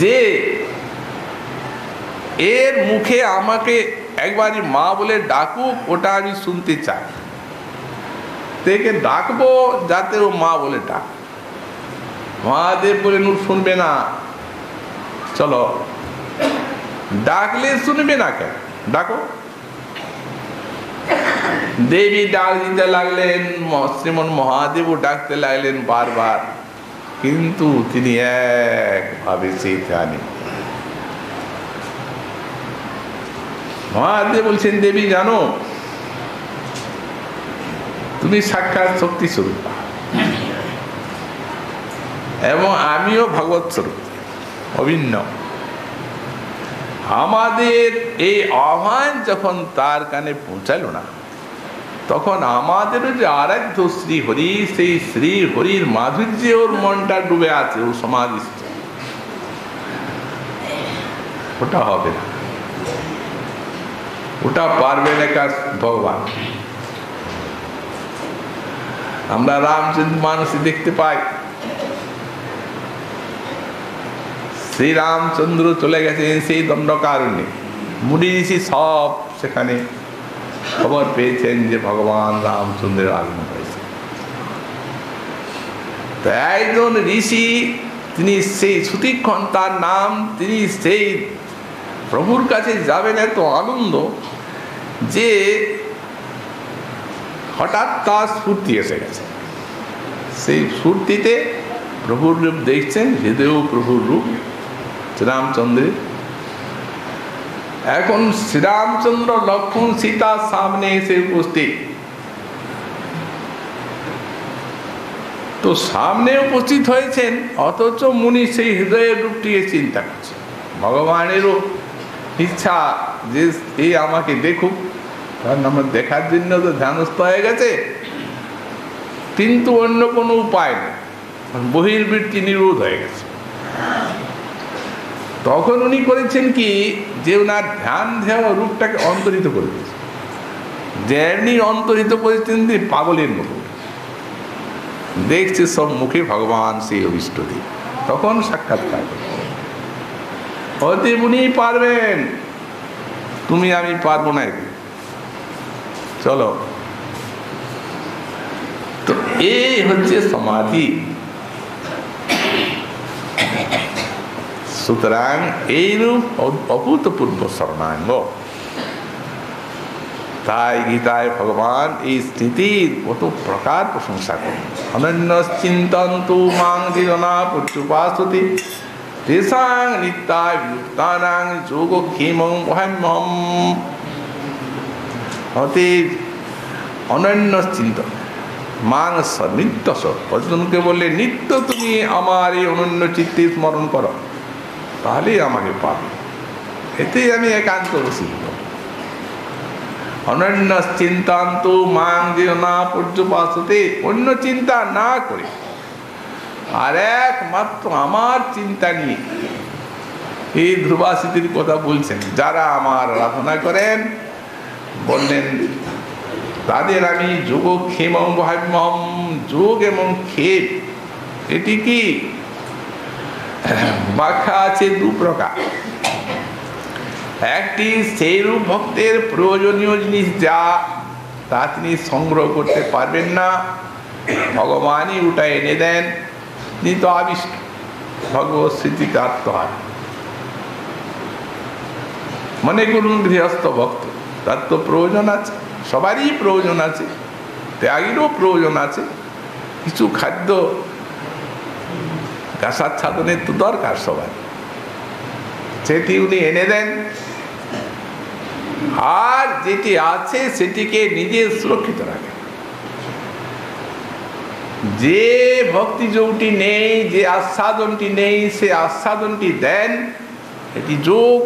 S1: যে এর মুখে আমাকে একবারই মা বলে ডাকুক, ওটা আমি শুনতে চাই। তাকে ডাকবো যাতে ও মা বলে ডাক। মহাদেব বলেন ও শুনবে না, চলো। ডাকলে শুনবে না কেন, ডাকো। দেবী ডাক দিতে লাগলেন, শ্রীমন মহাদেবও ডাকতে লাগলেন বারবার, কিন্তু তিনি একভাবে সেই ধ্যানে। মহাদেব বলছেন, দেবী জানো তুমি সাক্ষাৎ শক্তি স্বরূপ এবং আমিও ভগবৎ স্বরূপ, অভিন্ন। আমাদের এই আহ্বান যখন তার কানে পৌঁছালো না, তখন আমাদেরও যে আরাধ্য শ্রী হরি, সেই শ্রী হরির মাধুর্যে ওর মনটা ডুবে আছে, ও সমাধিস্থ। ওটা হবে না, ওটা পারবে না কাজ ভগবান। আমরা রামচন্দ্র মানসে দেখতে পাই, শ্রীরামচন্দ্র চলে গেছেন সেই দণ্ডকারণ্যে, মুনি ঋষি সব সেখানে খবর পেয়েছেন যে ভগবান রামচন্দ্রের আগমন হয়েছে। তো একজন ঋষি, তিনি সেই সুতীক্ষণ তার নাম, তিনি সেই প্রভুর কাছে যাবেন এত আনন্দ যে হঠাৎ তার স্ফূর্তি এসে গেছে। সেই স্ফূর্তিতে প্রভুর রূপ দেখছেন, হৃদয় প্রভুর রূপ শ্রীরামচন্দ্রের। এখন শ্রীরামচন্দ্র লক্ষ্মণ সীতার সামনে এসে উপস্থিত। তো সামনে উপস্থিত হয়েছেন, অথচ মুনি সেই হৃদয়ের রূপটিকে চিন্তা করছে। ভগবানেরও ইচ্ছা যে এই আমাকে দেখুক, কারণ আমার দেখার জন্য তো ধ্যানস্থ হয়ে গেছে, কিন্তু অন্য কোনো উপায় নেই, বহির্বৃত্তি নিরোধ হয়ে গেছে। তখন উনি করেছেন কি, যে ওনার ধ্যান দেওয়া রূপটাকে অন্তরিত করে দিয়েছে। যেমনি অন্তরিত করেছেন পাগলের মতো, দেখছে সব মুখে ভগবান সেই অভিষ্ট দেব, তখন সাক্ষাৎকার হতে উনি পারবেন, তুমি আমি পারবো না। চলো, তো এই হচ্ছে সমাধি। সুতরাং এইরূপ অভূতপূর্ব শরণাঙ্গ। তাই গীতায় ভগবান এই স্থিতির কত প্রকার প্রশংসা করেন। অনন্য চিন্তন্তু মাং ধীরনা পুত্রুপাসতি তেষাং নিত্যায় বিলুপ্তানাং যোগক্ষেমং মহাম্যহম। অতএব অনন্য চিন্তন মাং নিত্য অর্জুনকে বললে, নিত্য তুমি আমার এই অনন্য চিত্তে স্মরণ করো, তাহলেই আমাকে পাবে, এতেই আমি একান্ত বসিত। অনন্য চিন্তান্ত মাং না পর্যপাসতে, অন্য চিন্তা না করে আর একমাত্র আমার চিন্তা নিয়ে এই ধ্রুবাসিতির কথা বলছেন। যারা আমার আরাধনা করেন, বললেন তাদের আমি যোগক্ষেম ভাব্যহম, যোগ এবং ক্ষেপ এটি কি ব্যাখ্যা আছে দু প্রকার। একটি সেইরূপ ভক্তের প্রয়োজনীয় জিনিস যা তা তিনি সংগ্রহ করতে পারবেন না, ভগবানই ওটা এনে দেন, তিনি তো আবিষ্ট ভগবত স্মৃতিতে আত্মহার। মনে করুন গৃহস্থ ভক্ত, তার তো প্রয়োজন আছে, সবারই প্রয়োজন আছে, ত্যাগেরও প্রয়োজন আছে, কিছু খাদ্য গাছাচ্ছাদনের তো দরকার সবার, সেটি উনি এনে দেন। আর যেটি আছে সেটিকে নিজে সুরক্ষিত রাখেন। যে ভক্তি যোগটি নেই, যে আস্বাদনটি নেই, সে আস্বাদনটি দেন, এটি যোগ।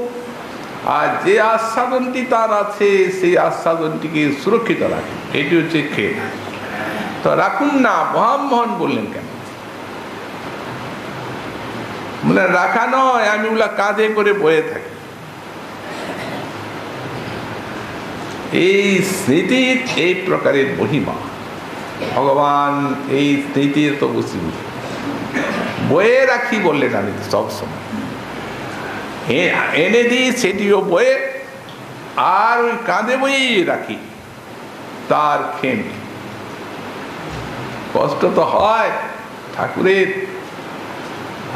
S1: আর যে আস্বাদনটি তার আছে, সেই আস্বাদনটিকে সুরক্ষিত রাখেন, এটি হচ্ছে ক্ষেপ। তো রাখুন না, মহামোহন বললেন কেন? বলে রাখা নয়, আমি ওগুলা কাঁধে করে বয়ে থাকি। এই স্মৃতির এই প্রকারের মহিমা, ভগবান এই স্মৃতির তো বুঝি বয়ে রাখি বললেন, আমি তো সবসময় এনে দিই, সেটিও বয়ে, আর ওই কাঁধে বয়েই রাখি তার খেম। কষ্ট তো হয় ঠাকুরের,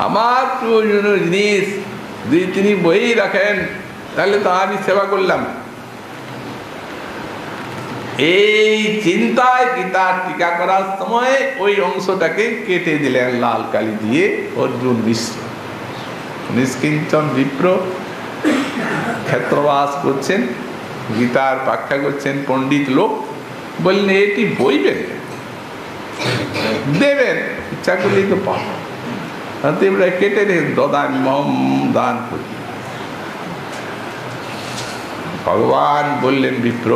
S1: আমার প্রয়োজনীয় জিনিস যদি তিনি বয়েই রাখেন, তাহলে তো আমি সেবা করলাম। এই চিন্তায় গীতার টিকা করার সময় ওই অংশটাকে কেটে দিলেন লাল কালি দিয়ে অর্জুন মিশ্র। নিষ্কিঞ্চন বিপ্র ক্ষেত্রবাস করছেন, গীতার ব্যাখ্যা করছেন পণ্ডিত লোক, বললেন এটি বইবেন, দেবেন, ইচ্ছা করলেই তো পাবেন, কেটে রে দদান মম দান করি। ভগবান বললেন, বিপ্র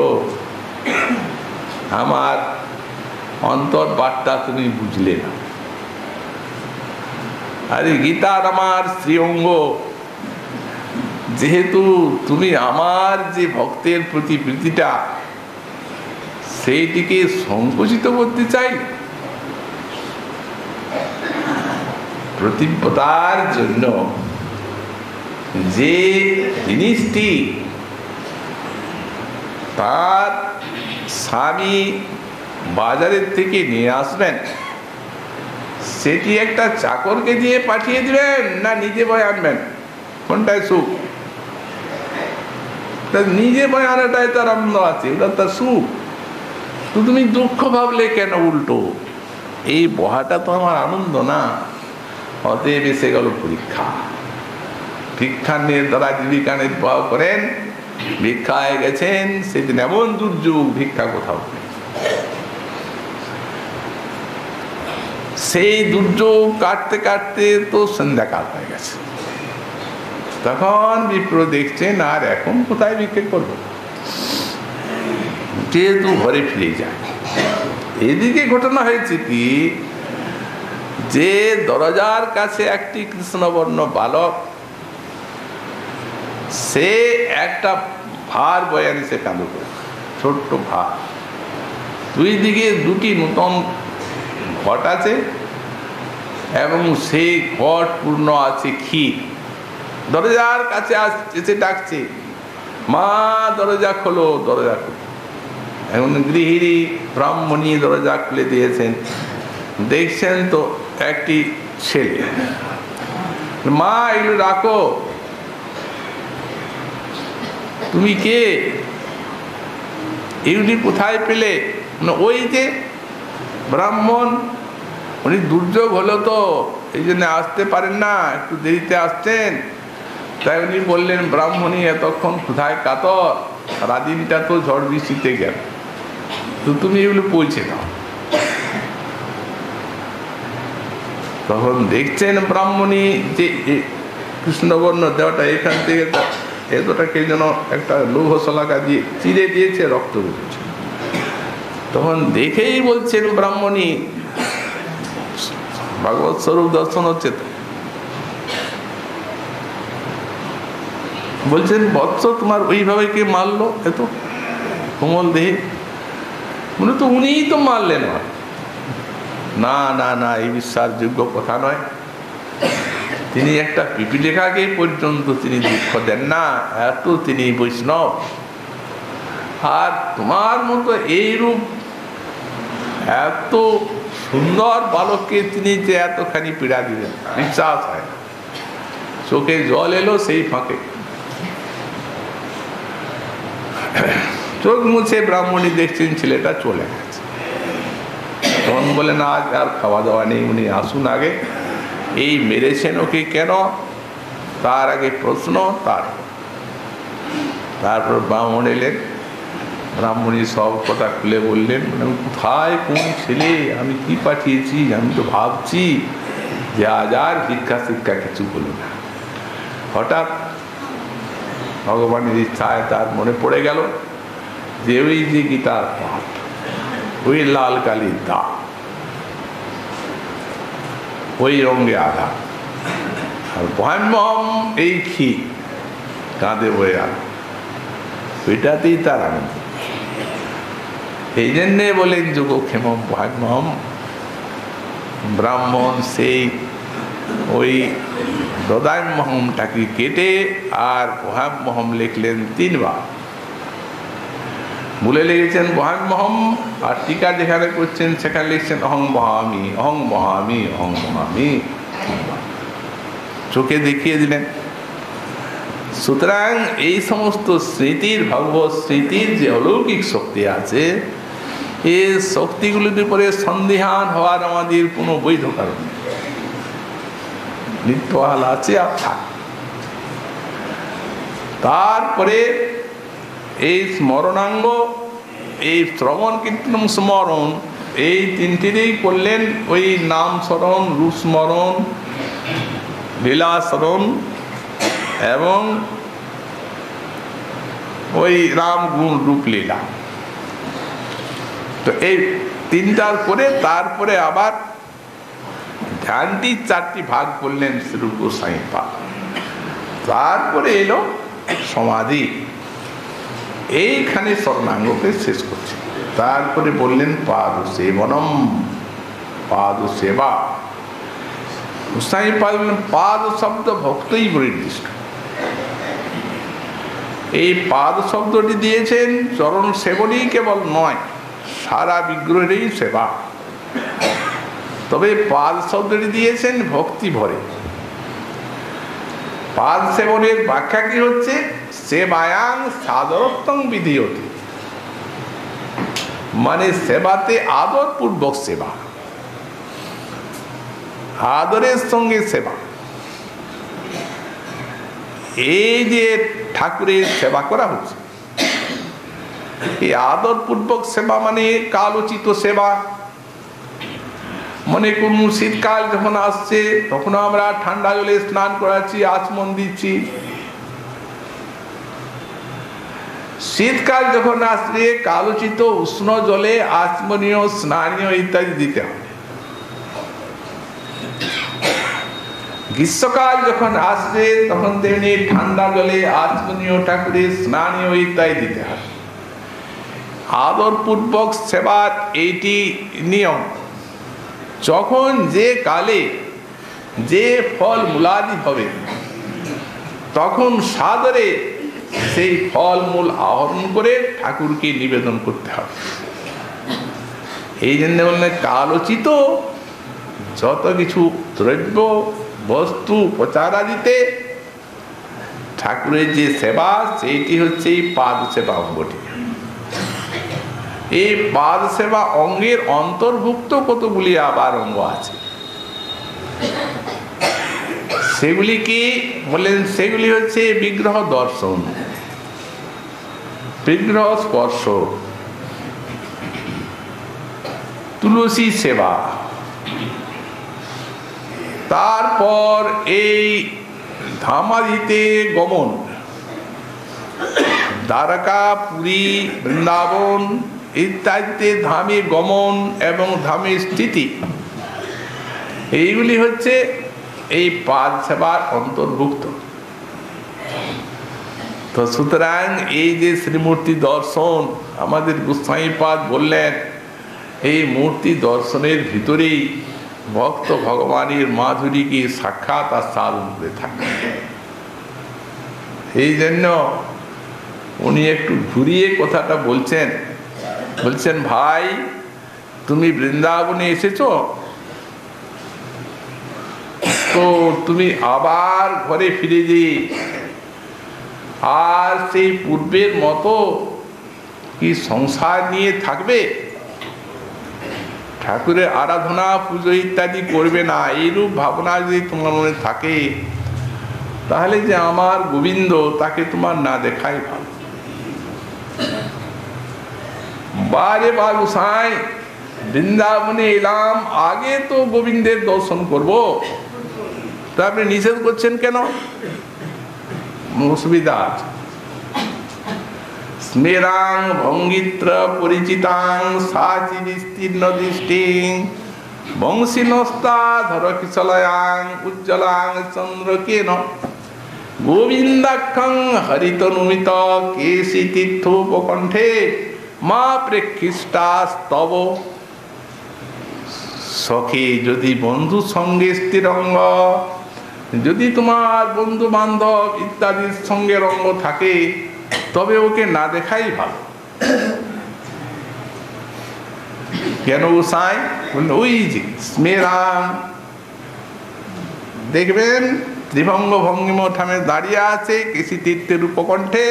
S1: আমার অন্তর বার্তা তুমি বুঝলে না। আরে গীতার আমার শ্রীঅঙ্গ, যেহেতু তুমি আমার যে ভক্তের প্রতি প্রীতিটা, সেইটিকে সংকুচিত করতে চাই, প্রতিব্রতার জন্য যে জিনিসটি তার স্বামী বাজারের থেকে নিয়ে আসবেন, সেটি একটা চাকরকে দিয়ে পাঠিয়ে দিবেন না নিজে বয়ে আনবেন? কোনটায় সুখ? নিজে বয়ে আনাটাই তার আনন্দ আছে, ওটা তার সুখ। তো তুমি দুঃখ ভাবলে কেন উল্টো? এই বহাটা তো আমার আনন্দ না। অতএব এসে গেল পরীক্ষা। ভিক্ষা নিয়ে তারা জীবিকা নির্বাহ করেন, ভিক্ষায় গেছেন, সেদিন এমন দুর্যোগ, ভিক্ষা কোথাও নেই। সেই দুর্যোগ কাটতে কাটতে তো সন্ধ্যাকাল হয়ে গেছে। তখন বিপ্র দেখছেন আর এখন কোথায় ভিক্ষে করবো, যেহেতু ঘরে ফিরে যায়। এদিকে ঘটনা হয়েছে কি, যে দরজার কাছে একটি কৃষ্ণবর্ণ বালক, সে একটা ভার বয়ে আনছে কাঁধে করে, ছোট্ট ভার। দুই দিকে দুটি নূতন ঘট আছে এবং সেই ঘট পূর্ণ আছে ক্ষীর। দরজার কাছে এসে ডাকছে, মা দরজা খোলো, দরজা খোলো। এখন গৃহিণী ব্রাহ্মণী দরজা খুলে দিয়েছেন, দেখছেন তো একটি ছেলে। মা এগুলো রাখো, তুমি কে, এগুলি কোথায় পেলে? ওই যে ব্রাহ্মণ, উনি দুর্যোগ হলো তো এই জন্য আসতে পারেন না, একটু দেরিতে আসছেন। তাই উনি বললেন, ব্রাহ্মণী এতক্ষণ কোথায় কাতর, সারাদিনটা তো ঝড় বৃষ্টিতে গেল, তো তুমি এগুলো পৌঁছে দাও। তখন দেখছেন ব্রাহ্মণী যে কৃষ্ণবর্ণ দেওয়াটা এখান থেকে এতটাকে যেন একটা লৌহ শলাকা দিয়ে চিরে দিয়েছে, রক্ত বেরোচ্ছে। তখন দেখেই বলছেন ব্রাহ্মণী, ভগবত স্বরূপ দর্শন হচ্ছে তো, বলছেন বৎস তোমার ওইভাবে কে মারলো এত কোমল দেহে? মনে তো উনিই তো মারলেন। না না না, এই বিশ্বাসযোগ্য কথা নয়। তিনি একটা পিপীলিকাকে পর্যন্ত তিনি দুঃখ দেন না, এত তিনি বৈষ্ণব। আর তোমার মতো এইরূপ এত সুন্দর বালককে তিনি যে এতখানি পীড়া দিলেন, বিশ্বাস হয় না। চোখে জল এলো সেই ফাঁকে। চোখ মুছে ব্রাহ্মণী দেখছেন ছেলেটা চলে গেছে। তখন বলেন, আজ আর খাওয়া দাওয়া নেই, উনি আসুন আগে, এই মেরেছেন ওকে কেন, তার আগে প্রশ্ন। তারপর ব্রাহ্মণ এলেন, ব্রাহ্মণী সব কথা খুলে বললেন, কোথায় কোন ছেলে, আমি কি পাঠিয়েছি, আমি তো ভাবছি যে আজ আর ভিক্ষা শিক্ষা কিছু বলি না। হঠাৎ ভগবানের ইচ্ছায় তার মনে পড়ে গেল যে ওই যে গীতার পাঠ, ওই লাল কালির দাগ, ওই রঙে আঘাত, আর ভয়মহম এই ক্ষীর কাঁধে বয়ে আলো, ওইটাতেই তার আনন্দ। এই জন্যে বলেন যোগক্ষেম ভয়মহম। ব্রাহ্মণ সেই ওই দদাইমহমটাকে কেটে আর ভয়ামহম লিখলেন 3 বার। ভুলে লেগেছেন ভয়ামহম, আর টিকা যেখানে করছেন সেখানে লিখছেন অহং বহামি, অহং বহামি, অহং বহামি। চোখে দেখিয়ে দিলেন। সুতরাং এই সমস্ত স্মৃতির, ভগবত স্মৃতির যে অলৌকিক শক্তি আছে, এই শক্তিগুলির উপরে সন্দিহান হওয়ার আমাদের কোনো বৈধ কারণ নেই। নিত্যহাল আছে আর থাক। তারপরে এই স্মরণাঙ্গ, এই শ্রবণ কীর্তন স্মরণ, এই তিনটিরই করলেন ওই নাম স্মরণ, রূপ স্মরণ, লীলা স্মরণ এবং ওই রাম গুণ রূপ লীলা। তো এই তিনটার করে তারপরে আবার ধ্যানটি 4টি ভাগ করলেন শ্রী গোসাই পাদ। তারপরে এলো সমাধি। এইখানে স্মরণাঙ্গকে শেষ করছে। তারপরে বললেন পাদ সেবনম, পাদ সেবা। গোসাই পাদ বললেন পাদ শব্দ ভক্তই পরিনির্দিষ্ট। এই পাদ শব্দটি দিয়েছেন চরণ সেবনই কেবল নয়, সারা বিগ্রহেরই সেবা। তবে পাদ শব্দটি দিয়েছেন ভক্তি ভরে। পাদ সেবনের ব্যাখ্যা কি হচ্ছে? সেবায়াং সাদরত্বং বিধীয়তে, মানে সেবাতে আদর পূর্বক সেবা, আদরের সঙ্গে সেবা। এই যে ঠাকুরের সেবা করা হচ্ছে, এই আদর পূর্বক সেবা মানে কালোচিত সেবা। মনে করুন শীতকাল যখন আসছে তখন আমরা ঠান্ডা জলে স্নান করাচ্ছি, আচমন দিচ্ছি। শীতকাল যখন আসছে কালোচিত উষ্ণ জলে আচমনীয়, স্নানীয় ইত্যাদি দিতে হবে। গ্রীষ্মকাল যখন আসছে তখন তেমনি ঠান্ডা জলে আচমনীয়, ঠাকুরের স্নানীয় ইত্যাদি দিতে হবে। আদর পূর্বক সেবার এইটি নিয়ম। যখন যে কালে যে ফল মূলাদি হবে তখন সাদরে সেই ফল মূল আহরণ করে ঠাকুরকে নিবেদন করতে হবে। এই জন্য বললেন কালোচিত যত কিছু দ্রব্য বস্তু প্রচারাদিতে ঠাকুরের যে সেবা সেইটি হচ্ছে এই পাদ সেবা অঙ্গটি। এই পাদ সেবা অঙ্গের অন্তর্ভুক্ত কতগুলি আবার অঙ্গ আছে, সেগুলি কি বলেন? সেগুলি হচ্ছে বিগ্রহ দর্শন, বিগ্রহ স্পর্শ, তুলসী সেবা, তারপর এই ধামাদিতে গমন, দ্বারকা পুরী বৃন্দাবন ইত্যাদিতে ধামে গমন এবং ধামে স্থিতি, এইগুলি হচ্ছে এই পাদ সেবার অন্তর্ভুক্ত। তো সুতরাং এই যে শ্রীমূর্তি দর্শন আমাদের গোস্বামীপাদ বললেন, এই মূর্তি দর্শনের ভিতরেই ভক্ত ভগবানের মাধুরীকে সাক্ষাৎ আর সাধন করে থাকে। এই জন্য উনি একটু ঘুরিয়ে কথাটা বলছেন, বলছেন ভাই তুমি বৃন্দাবনে এসেছো, তো তুমি আবার ঘরে ফিরে যে আর সেই পূর্বের মতো কি সংসার নিয়ে থাকবে, ঠাকুরের আরাধনা পুজো ইত্যাদি করবে না, এইরূপ ভাবনা যদি তোমার মনে থাকে তাহলে যে আমার গোবিন্দ তাকে তোমার না দেখাই ভালো। বারে বার গোসাই বৃন্দাবনে এলাম, আগে তো গোবিন্দের দর্শন করব, তা আপনি নিষেধ করছেন কেন? অসুবিধা আছে। স্মেরাং ভঙ্গিত্র পরিচিতাং সাচি বিস্তীর্ণ দৃষ্টিং বংশীনস্তা ধর কিশলয়াং উজ্জ্বলাং চন্দ্রকেন গোবিন্দাক্ষং হরিতনুমিত কেশি তীর্থোপকণ্ঠে মা প্রেক্ষিষ্টাস্তব। সখী যদি বন্ধু সঙ্গে স্থিরঙ্গ, যদি তোমার বন্ধু বান্ধব ইত্যাদির সঙ্গে রঙ্গ থাকে তবে ওকে না দেখাই ভালো। কেন গোসাই? ওই যে স্মেরাং, দেখবেন ত্রিভঙ্গ ভঙ্গিম ঠামে দাঁড়িয়ে আছে, কেশি তীর্থের উপকণ্ঠে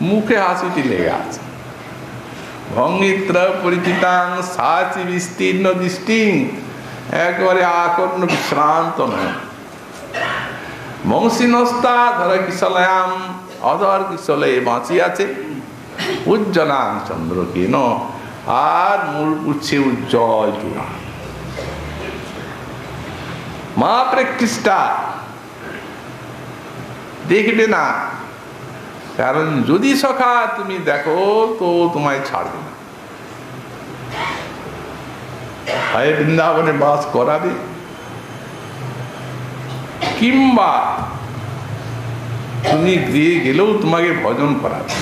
S1: মুখে হাসিটি লেগে আছে। ভঙ্গিত্র পরিচিতাং সাচি বিস্তীর্ণ দৃষ্টিং, একবারে আকর্ণ বিশ্রান্ত নয়। বংশীনস্তা ধর কিশলয়াম, অধর কিশলে বাঁচি আছে। উজ্জ্বলাং চন্দ্রকেন, আর মূল উঠছে উজ্জ্বল চূড়া। মা প্রেক্ষিষ্টা, দেখবে না, কারণ যদি সখা তুমি দেখো তো তোমায় ছাড়বে না, হয় বৃন্দাবনে বাস করাবে, কিংবা তুমি গৃহে গেলেও তোমাকে ভজন করাবে।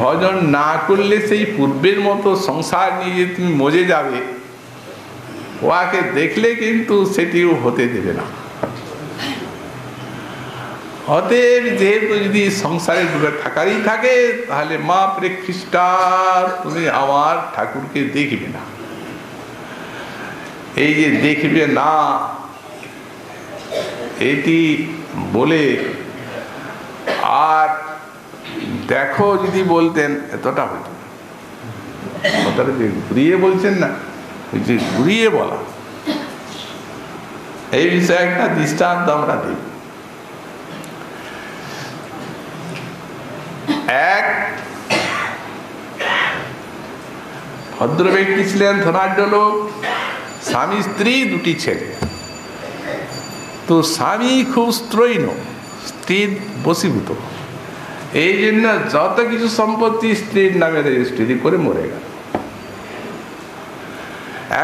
S1: ভজন না করলে সেই পূর্বের মতো সংসার নিয়ে তুমি মজে যাবে, ওকে দেখলে কিন্তু সেটিও হতে দেবে না। অতএব যেহেতু যদি সংসারে ডুবে থাকারই থাকে তাহলে মা প্রেক্ষিষ্টা, তুমি আমার ঠাকুরকে দেখবে না। এই যে দেখবে না এটি বলে, আর দেখো যদি বলতেন এতটা হইত না। কথাটা যে ঘুরিয়ে বলছেন না, ওই যে ঘুরিয়ে বলা, এই বিষয়ে একটা দৃষ্টান্ত আমরা দিই। এক ভদ্র ব্যক্তি ছিলেন, ধনাঢ্য লোক, স্বামী স্ত্রী দুটি ছেলে। তো স্বামী খুব স্ত্রৈণ, স্ত্রী বশীভূত, এই জন্য যত কিছু সম্পত্তি স্ত্রীর নামে রেজিস্ট্রি করে মরে গেল।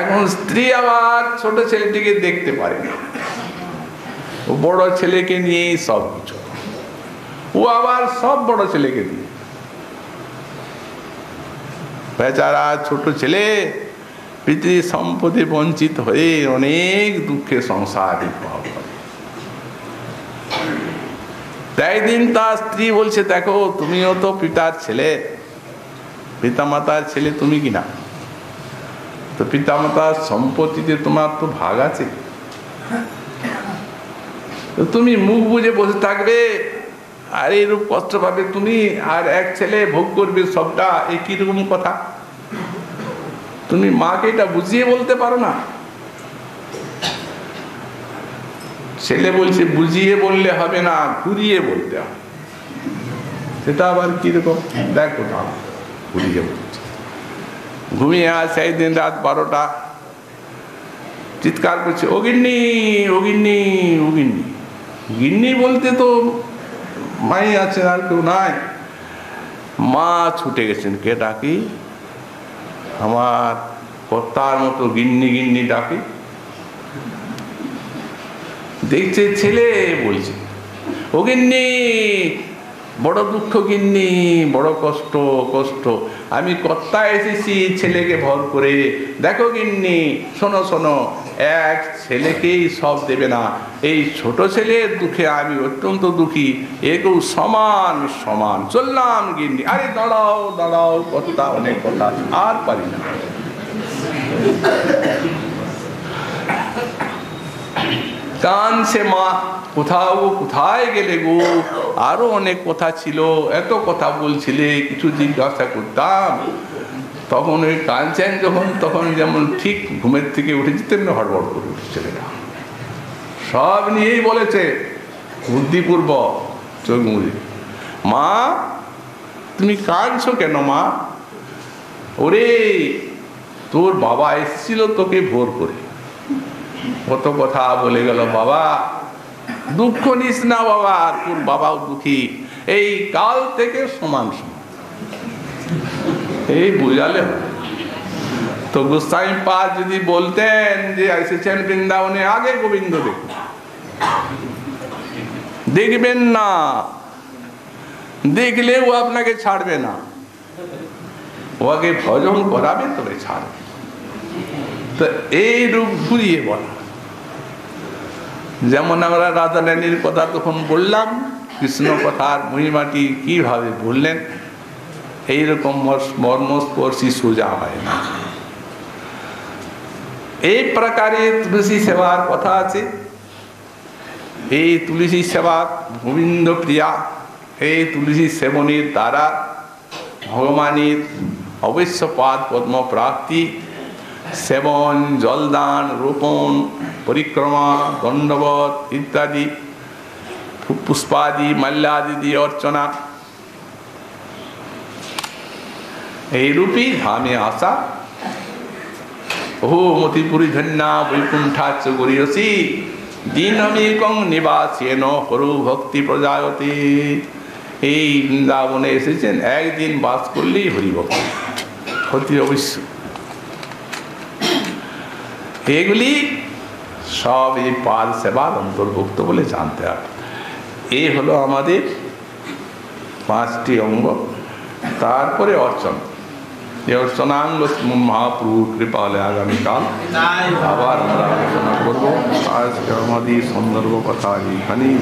S1: এখন স্ত্রী আবার ছোট ছেলেটিকে দেখতে পারে না, ও বড় ছেলেকে নিয়েই সব কিছু, ও আবার সব বড় ছেলেকে দিয়ে। বেচারা ছোট ছেলে পিতৃ সম্পদে বঞ্চিত হয়ে অনেক দুঃখে সংসার নির্বাহ করে। তাই দিন তার স্ত্রী বলছে, দেখো তুমিও তো পিতার ছেলে, পিতামাতার ছেলে তুমি কিনা, তো পিতামাতার সম্পত্তিতে তোমার তো ভাগ আছে, তো তুমি মুখ বুঝে বসে থাকবে আর এরূপ কষ্ট পাবে তুমি, আর এক ছেলে ভোগ করবে সবটা, এ কিরকম কথা? তুমি মাকে এটা বুঝিয়ে বলতে পারো না? ছেলে বলছে, বুঝিয়ে বললে হবে না, ঘুরিয়ে বলতে হবে। সেটা আবার কিরকম? দেখো না, ঘুরিয়ে বলছে। ঘুমিয়ে আসে একদিন রাত 12টা, চিৎকার করছে, ও গিন্নি, ও গিন্নি, ও গিন্নি। গিন্নি বলতে তো মাই আছে, আর কেউ নাই। মা ছুটে গেছেন, কে ডাকি? আমার কর্তার মতো গিন্নি গিন্নি ডাকি। দেখছে ছেলে বলছে, ও গিন্নি, বড় দুঃখ গিন্নি, বড় কষ্ট, কষ্ট। আমি কর্তা এসেছি ছেলেকে ভর করে। দেখো গিন্নি, শোনো শোনো, এক ছেলেকেই সব দেবে না, এই ছোট ছেলের দুঃখে আমি অত্যন্ত দুঃখী, একেও সমান সমান। চললাম গিন্নি। আরে দাঁড়াও দাঁড়াও কর্তা, অনেক কথা, আর পারি না। কানছে মা, কোথাও গো, কোথায় গেলে গো? আরো অনেক কথা ছিল, এত কথা বলছিলে, কিছু জিজ্ঞাসা করতাম। তখন ওই কানছেন যখন, তখন যেমন ঠিক ঘুমের থেকে উঠেছে তেমনি হড়বড় করে উঠেছে ছেলেরা। সব নিয়েই বলেছে বুদ্ধিপূর্বক, চোখ মুড়ে। মা তুমি কাঁদছো কেন মা? ওরে তোর বাবা এসেছিল তোকে ভোর করে, কত কথা বলে গেল। বাবা দুঃখ নিস না বাবা, তোর বাবাও দুঃখী, এই কাল থেকে সমান সমান। এই বুঝালে তো গোস্বামী পাদ যদি বলতেন যে এসেছেন বৃন্দাবনে, আগে গোবিন্দ দেখুন, দেখবেন না, দেখলে ও আপনাকে ছাড়বে না, ও আগে ভজন করাবে তবে ছাড়বে। তো এই রূপ ঘুরিয়ে বলা, যেমন আমরা রাধা রানীর কথা তখন বললাম, কৃষ্ণ কথার মহিমাটি কিভাবে বললেন, এইরকম মর্মস্পর্শী সোজা হয় না। এই প্রকারে তুলসী সেবার কথা আছে। এই তুলসী সেবা গোবিন্দ প্রিয়া, এই তুলসী সেবনের দ্বারা ভগবানের অবশ্য পাদ পদ্ম প্রাপ্তি। সেবন, জলদান, রোপণ, পরিক্রমা, দণ্ডবত ইত্যাদি, পুষ্পাদি, মাল্যাদি দিয়ে অর্চনা, এইরূপই ধামে আসা। ওহো মতিপুরী ধন্যা বৈকুণ্ঠাচ্চ গরিয়সী, দীনমেকং নিবাসেন হরু ভক্তি প্রজায়তে। এই বৃন্দাবনে এসেছেন, একদিন বাস করলেই হরিভক্তি হতি অবশ্য। এগুলি সব এই পাদ সেবার অন্তর্ভুক্ত বলে জানতে হবে। এই হলো আমাদের 5টি অঙ্গ। তারপরে অর্চনা, এই অর্চনাঙ্গ মহাপ্রভুর কৃপা হলে আগামীকাল আবার আমরা আলোচনা করবো। আজকে আমাদের সন্দর্ভ কথা এখানেই।